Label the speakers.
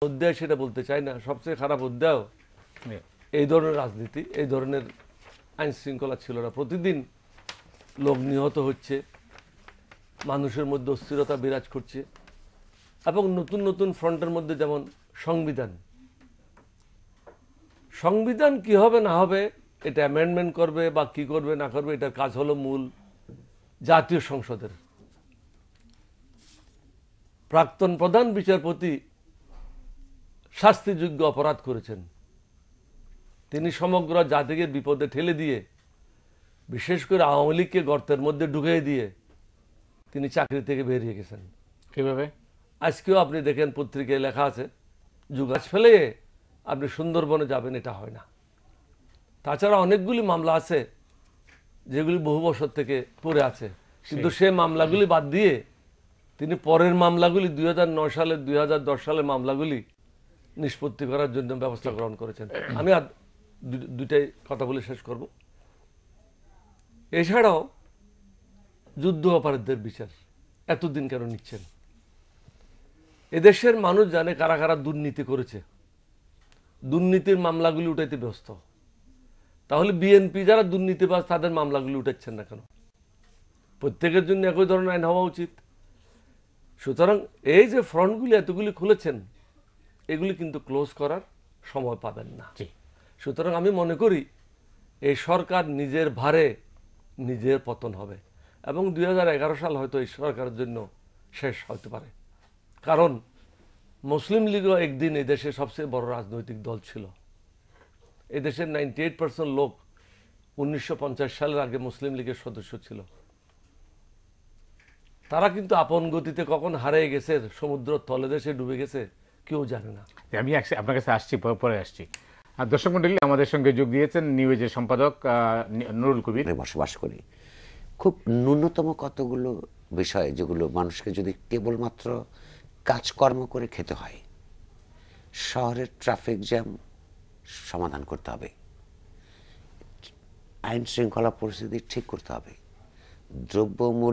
Speaker 1: অধ্যায় সেটা বলতে চাই না, সবচেয়ে খারাপ অধ্যায় এই ধরনের রাজনীতি, এই ধরনের আইন শৃঙ্খলা ছিল না। প্রতিদিন লোক নিহত হচ্ছে, মানুষের মধ্যে অস্থিরতা বিরাজ করছে, এবং নতুন নতুন ফ্রন্টের মধ্যে যেমন সংবিধান কি হবে না হবে, এটা অ্যামেন্ডমেন্ট করবে বা কি করবে না করবে, এটার কাজ হলো মূল জাতীয় সংসদের। প্রাক্তন প্রধান বিচারপতি শাস্তিযোগ্য অপরাধ করেছেন, তিনি সমগ্র জাতিকে বিপদে ঠেলে দিয়ে, বিশেষ করে আওয়ামী লীগকে গর্তের মধ্যে ঢুকিয়ে দিয়ে তিনি চাকরি থেকে বেরিয়ে গেছেন।
Speaker 2: কিভাবে?
Speaker 1: আজকেও আপনি দেখেন পত্রিকায় লেখা আছে, গাছ ফেলে আপনি সুন্দরবনে যাবেন, এটা হয় না। তাছাড়া অনেকগুলি মামলা আছে যেগুলি বহু বছর থেকে পড়ে আছে, কিন্তু সে মামলাগুলি বাদ দিয়ে তিনি পরের মামলাগুলি 2009 সালে 2010 সালের মামলাগুলি নিষ্পত্তি করার জন্য ব্যবস্থা গ্রহণ করেছেন। আমি আর দুইটাই কথা বলে শেষ করব। এছাড়াও যুদ্ধ অপরাধীদের বিচার এতদিন কেন নিচ্ছেন? এদেশের মানুষ জানে কারা কারা দুর্নীতি করেছে, দুর্নীতির মামলাগুলি উঠাইতে ব্যস্ত। তাহলে বিএনপি যারা দুর্নীতিবাজ তাদের মামলাগুলি উঠাচ্ছেন না কেন? প্রত্যেকের জন্য একই ধরনের আইন হওয়া উচিত। সুতরাং এই যে ফ্রন্টগুলি এতগুলি খুলেছেন, এগুলি কিন্তু ক্লোজ করার সময় পাবেন না। সুতরাং আমি মনে করি এই সরকার নিজের ভারে নিজের পতন হবে, এবং 2011 সাল হয়তো এই সরকারের জন্য শেষ হতে পারে। কারণ মুসলিম লীগও একদিন এই দেশের সবচেয়ে বড় রাজনৈতিক দল ছিল। এই দেশের 98% লোক 1950 সালের আগে মুসলিম লীগের সদস্য ছিল। তারা কিন্তু আপন গতিতে কখন হারিয়ে গেছে, সমুদ্র তলে দেশে ডুবে গেছে, কেউ জানে না।
Speaker 2: আমি আপনার কাছে আসছি, পরে আসছি। আর দর্শক মন্ডলী, আমাদের সঙ্গে যোগ দিয়েছেন নিউ এজের সম্পাদক নুরুল কবির।
Speaker 3: বসবাস করি, খুব ন্যূনতম কতগুলো বিষয় যেগুলো মানুষকে যদি কেবলমাত্র কাজকর্ম করে খেতে হয়, শহরের ট্রাফিক জ্যাম সমাধান করতে হবে, আইন শৃঙ্খলা পরিস্থিতি ঠিক করতে হবে, দ্রব্যমূল্য